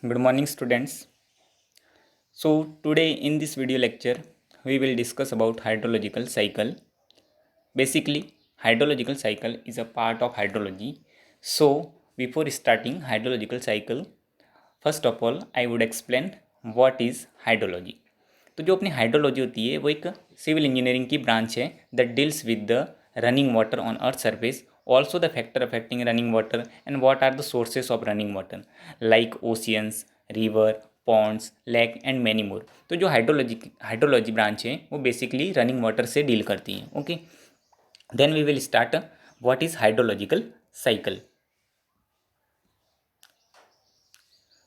Good morning, students. So today in this video lecture, we will discuss about hydrological cycle. Basically, hydrological cycle is a part of hydrology. So before starting hydrological cycle, first of all, I would explain what is hydrology. तो जो अपनी hydrology होती है वो एक civil engineering की branch है that deals with the running water on earth surface, also the factor affecting running water and what are the sources of running water like oceans, river, ponds, lake and many more. तो जो hydrology branch है वो basically running water से deal करती है. Okay, then we will start what is hydrological cycle.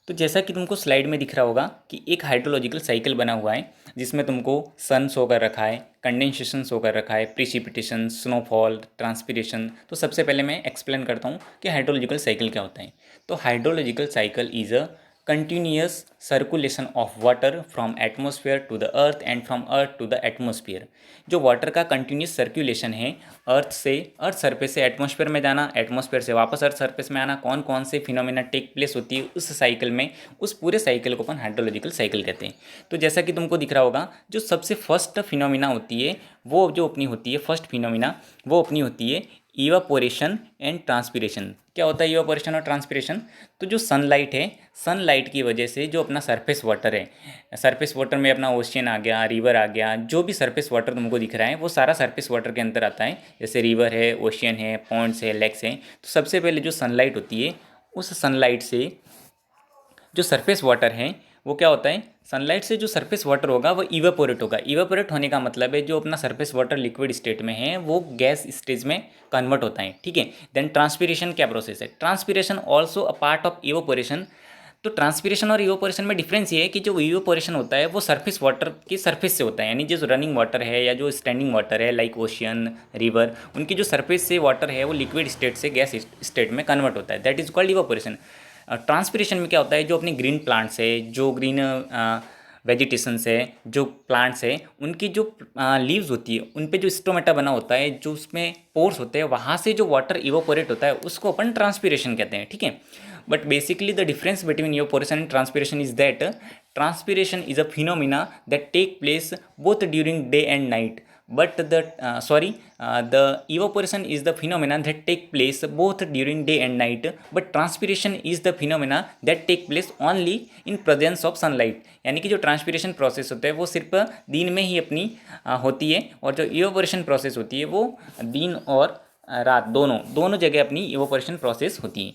तो जैसा कि तुमको स्लाइड में दिख रहा होगा कि एक हाइड्रोलॉजिकल साइकिल बना हुआ है जिसमें तुमको सन शो कर रखा है, कंडेंसेशन शो कर रखा है, प्रिसिपिटेशन, स्नोफॉल, ट्रांसपिरेशन. तो सबसे पहले मैं एक्सप्लेन करता हूँ कि हाइड्रोलॉजिकल साइकिल क्या होता है. तो hydrological cycle is a continuous circulation of water from atmosphere to the earth and from earth to the atmosphere. जो वाटर का कंटिन्यूस सर्कुलेशन है अर्थ सरफेस से एटमॉस्फेयर में जाना, एटमॉस्फेयर से वापस अर्थ सरफेस में आना, कौन कौन से फिनोमेना टेक प्लेस होती है उस साइकिल में, उस पूरे साइकिल को अपन हाइड्रोलॉजिकल साइकिल कहते हैं. तो जैसा कि तुमको दिख रहा होगा जो सबसे फर्स्ट फिनोमिना होती है वो जो अपनी होती है फर्स्ट फिनोमिना वो अपनी होती है इवापोरेशन एंड ट्रांसपिरेशन. क्या होता है इवापोरेशन और ट्रांसपिरेशन? तो जो सनलाइट है, सनलाइट की वजह से जो अपना सरफेस वाटर है, सरफेस वाटर में अपना ओशियन आ गया, रिवर आ गया, जो भी सरफेस वाटर तुमको दिख रहा है वो सारा सरफेस वाटर के अंदर आता है. जैसे रिवर है, ओशियन है, पॉन्ड्स है, लेक्स है. तो सबसे पहले जो सनलाइट होती है उस सनलाइट से जो सरफेस वाटर है वो क्या होता है, सनलाइट से जो सरफेस वाटर होगा वो इवेपोरेट होगा. इवेपोरेट होने का मतलब है जो अपना सरफेस वाटर लिक्विड स्टेट में है वो गैस स्टेज में कन्वर्ट होता है. ठीक है. देन ट्रांसपिरेशन क्या प्रोसेस है? Transpiration also a part of evaporation. तो ट्रांसपिरेशन और इवेपोरेशन में डिफरेंस ये है कि जो इवेपोरेशन होता है वो सरफेस वाटर की सरफेस से होता है, यानी जो रनिंग वाटर है या जो स्टैंडिंग वाटर है लाइक ओशियन, रिवर, उनकी जो सरफेस से वाटर है वो लिक्विड स्टेट से गैस स्टेट में कन्वर्ट होता है. That is called evaporation. Transpiration में क्या होता है, जो अपने ग्रीन प्लांट्स है, जो ग्रीन वेजिटेशंस है, जो प्लांट्स है, उनकी जो लीव्स होती है उन पे जो स्टोमेटा बना होता है, जो उसमें पोर्स होते हैं, वहाँ से जो वाटर इवोपोरेट होता है उसको अपन ट्रांसपिरेशन कहते हैं. ठीक है. But basically the difference between evaporation and transpiration is that transpiration is a phenomena that take place both during day and night. But the evaporation is the phenomena that take place both during day and night, but transpiration is the phenomena that take place only in presence of sunlight. यानी कि जो transpiration process होता है वो सिर्फ दिन में ही अपनी होती है, और जो इवेपोरेशन प्रोसेस होती है वो दिन और रात दोनों जगह अपनी इवेपोरेशन प्रोसेस होती है.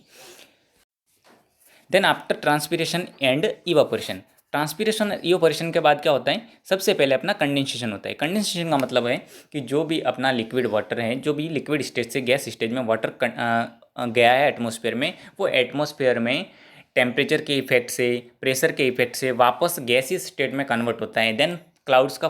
Then after transpiration and evaporation, transpiration evaporation के बाद क्या होता है, सबसे पहले अपना कंडेंसेशन होता है. कंडेंसेशन का मतलब है कि जो भी अपना लिक्विड वाटर है, जो भी लिक्विड स्टेज से गैस स्टेज में वाटर गया है एटमॉस्फेयर में, वो एटमॉस्फेयर में टेम्परेचर के इफेक्ट से, प्रेशर के इफेक्ट से वापस गैसीय स्टेट में कन्वर्ट होता है. देन क्लाउड्स का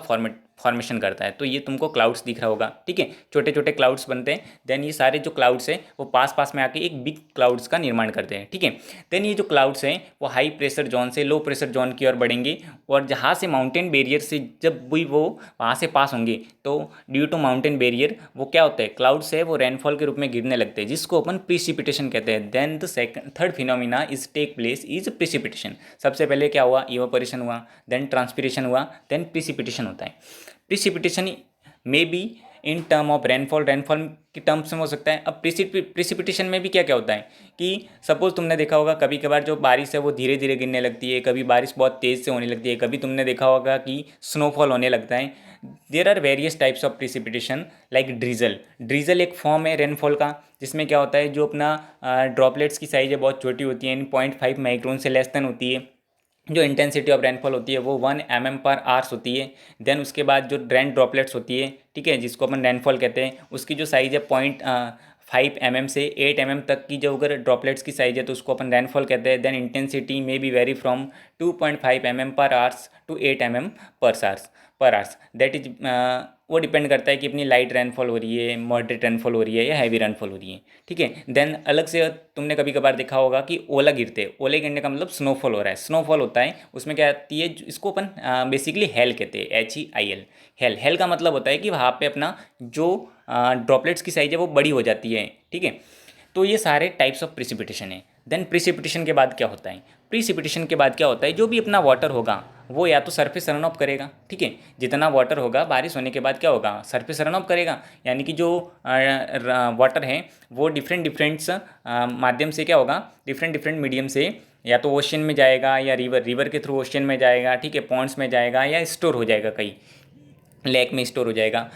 फॉर्मेशन करता है. तो ये तुमको क्लाउड्स दिख रहा होगा. ठीक है. छोटे छोटे क्लाउड्स बनते हैं. देन ये सारे जो क्लाउड्स हैं वो पास पास में आके एक बिग क्लाउड्स का निर्माण करते हैं. ठीक है. देन ये जो क्लाउड्स हैं वो हाई प्रेशर जोन से लो प्रेशर जोन की ओर बढ़ेंगे, और जहाँ से माउंटेन बैरियर से जब भी वो वहाँ से पास होंगे तो ड्यू टू माउंटेन बैरियर वो क्या होता है, क्लाउड्स है वो रेनफॉल के रूप में गिरने लगते हैं, जिसको अपन प्रिसिपिटेशन कहते हैं. Then the third phenomena is take place is precipitation. सबसे पहले क्या हुआ, इवेपोरेशन हुआ, देन ट्रांसपिरेशन हुआ, देन प्रिसिपिटेशन होता है. प्रिसिपिटेशन में be in term of rainfall, rainfall की टर्म्स में हो सकता है. अब प्रिसिपिटेशन में भी क्या क्या होता है कि सपोज तुमने देखा होगा कभी कभार जो बारिश है वो धीरे धीरे गिरने लगती है, कभी बारिश बहुत तेज़ से होने लगती है, कभी तुमने देखा होगा कि स्नोफॉल होने लगता है. There are various types of precipitation like drizzle. Drizzle एक फॉर्म है रेनफॉल का, जिसमें क्या होता है जो अपना ड्रॉपलेट्स की साइज़ है बहुत छोटी होती है, 0.5 माइक्रोन से लेस देन होती है. जो इंटेंसिटी ऑफ रेनफॉल होती है वो 1 mm/h होती है. देन उसके बाद जो रेन ड्रॉपलेट्स होती है, ठीक है, जिसको अपन रेनफॉल कहते हैं, उसकी जो साइज़ है 0.5 mm से 8 mm तक की, जो अगर ड्रॉपलेट्स की साइज़ है तो उसको अपन रेनफॉल कहते हैं. देन इंटेंसिटी में be vary from 2.5 mm/h to 8 mm/h. That is वो डिपेंड करता है कि अपनी लाइट रेनफॉल हो रही है, मॉडरेट रेनफॉल हो रही है या हैवी रेनफॉल हो रही है. ठीक है. देन अलग से तुमने कभी कभार देखा होगा कि ओला गिरते हैं. ओले गिरने का मतलब स्नोफॉल हो रहा है. स्नोफॉल होता है उसमें क्या आती है, इसको अपन बेसिकली हेल कहते हैं, HEIL. हेल हेल का मतलब होता है कि वहाँ पे अपना जो ड्रॉपलेट्स की साइज है वो बड़ी हो जाती है. ठीक है. तो ये सारे टाइप्स ऑफ प्रिसिपिटेशन है. देन प्रिसिपिटेशन के बाद क्या होता है, प्रीसिपिटेशन के बाद क्या होता है, जो भी अपना वाटर होगा वो या तो सरफेस रन ऑफ करेगा, ठीक है। जितना वाटर होगा बारिश होने के बाद क्या होगा, सरफेस रन ऑफ करेगा, यानी कि जो वाटर है वो डिफरेंट डिफरेंट्स माध्यम से क्या होगा, डिफरेंट डिफरेंट मीडियम से या तो ओशन में जाएगा या रिवर के थ्रू ओशन में जाएगा, ठीक है, पॉन्ड्स में जाएगा या स्टोर हो जाएगा, कहीं लेक में स्टोर हो जाएगा।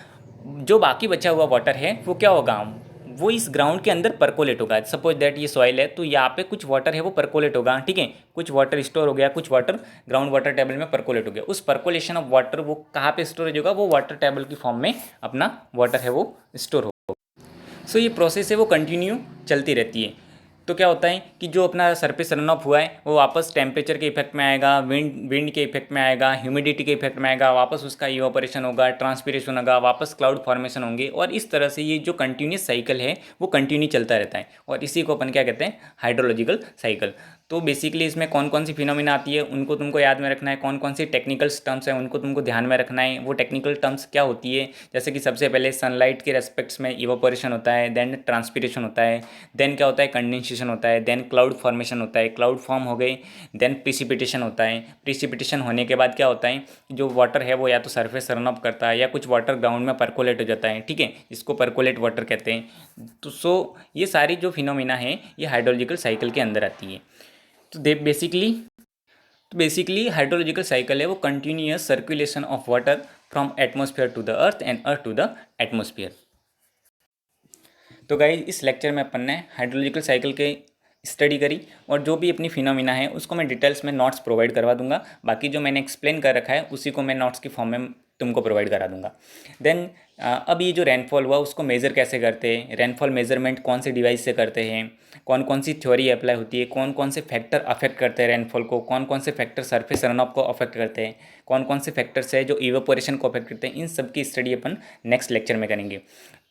जो बाकी बचा हुआ वाटर है वो क्या होगा, वो इस ग्राउंड के अंदर परकोलेट होगा। सपोज दैट ये सॉइल है तो यहाँ पे कुछ वाटर है वो परकोलेट होगा, ठीक है, कुछ वाटर स्टोर हो गया, कुछ वाटर ग्राउंड वाटर टेबल में परकोलेट हो गया। उस परकोलेशन ऑफ वाटर वो कहाँ पे स्टोरेज होगा, वो वाटर टेबल की फॉर्म में अपना वाटर है वो स्टोर होगा। सो ये प्रोसेस है वो कंटिन्यू चलती रहती है। तो क्या होता है कि जो अपना सरफेस रन ऑफ हुआ है वो वापस टेम्परेचर के इफेक्ट में आएगा, विंड के इफेक्ट में आएगा, ह्यूमिडिटी के इफेक्ट में आएगा, वापस उसका इवापोरेशन होगा, ट्रांसपिरेशन होगा, वापस क्लाउड फॉर्मेशन होंगे, और इस तरह से ये जो कंटिन्यूस साइकिल है वो कंटिन्यू चलता रहता है। और इसी को अपन क्या कहते हैं, हाइड्रोलॉजिकल साइकिल। तो बेसिकली इसमें कौन कौन सी फिनोमिना आती है उनको तुमको याद में रखना है, कौन कौन सी टेक्निकल टर्म्स हैं उनको तुमको ध्यान में रखना है। वो टेक्निकल टर्म्स क्या होती है, जैसे कि सबसे पहले सनलाइट के रेस्पेक्ट्स में इवापोरेशन होता है, देन ट्रांसपिरेशन होता है, देन क्या होता है, कंडेंसेशन होता है, देन क्लाउड फॉर्मेशन होता है, क्लाउड फॉर्म हो गई, देन प्रिसिपिटेशन होता है। प्रिसिपिटेशन होने के बाद क्या होता है, जो वाटर है वो या तो सरफेस रन ऑफ करता है या कुछ वाटर ग्राउंड में परकोलेट हो जाता है, ठीक है, इसको परकोलेट वाटर कहते हैं। तो ये सारी जो फिनोमिना है ये हाइड्रोलॉजिकल साइकिल के अंदर आती है। तो दे बेसिकली हाइड्रोलॉजिकल साइकिल है वो continuous circulation of water from atmosphere to the earth and earth to the atmosphere. तो गाइस इस लेक्चर में अपन ने हाइड्रोलॉजिकल साइकिल के स्टडी करी, और जो भी अपनी फिनोमिना है उसको मैं डिटेल्स में नोट्स प्रोवाइड करवा दूंगा। बाकी जो मैंने एक्सप्लेन कर रखा है उसी को मैं नोट्स की फॉर्म में तुमको प्रोवाइड करा दूंगा। देन अब ये जो रेनफॉल हुआ उसको मेज़र कैसे करते हैं, रेनफॉल मेजरमेंट कौन से डिवाइस से करते हैं, कौन कौन सी थ्योरी अप्लाई होती है, कौन कौन से फैक्टर अफेक्ट करते हैं रेनफॉल को, कौन कौन से फैक्टर सरफेस रन ऑफ को अफेक्ट करते हैं, कौन कौन से फैक्टर्स है जो इवेपोरेशन को अफेक्ट करते हैं, इन सब की स्टडी अपन नेक्स्ट लेक्चर में करेंगे।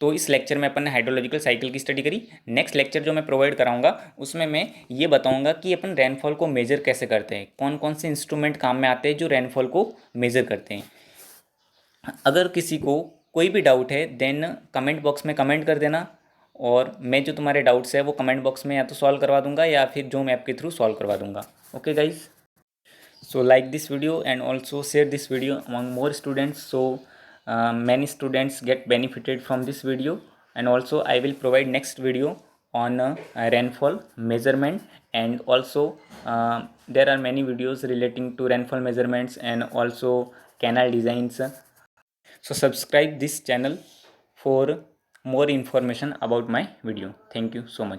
तो इस लेक्चर में अपन ने हाइड्रोलॉजिकल साइकिल की स्टडी करी। नेक्स्ट लेक्चर जो मैं प्रोवाइड कराऊंगा उसमें मैं ये बताऊंगा कि अपन रेनफॉल को मेजर कैसे करते हैं, कौन कौन से इंस्ट्रूमेंट काम में आते हैं जो रेनफॉल को मेजर करते हैं। अगर किसी को कोई भी डाउट है देन कमेंट बॉक्स में कमेंट कर देना, और मैं जो तुम्हारे डाउट्स है वो कमेंट बॉक्स में या तो सॉल्व करवा दूंगा या फिर जूम ऐप के थ्रू सॉल्व करवा दूंगा। Okay guys, so like this video and also share this video among more students, so many students get benefited from this video. And also I will provide next video on rainfall measurement, and also there are many videos relating to rainfall measurements and also canal designs. So subscribe this channel for more information about my video. Thank you so much.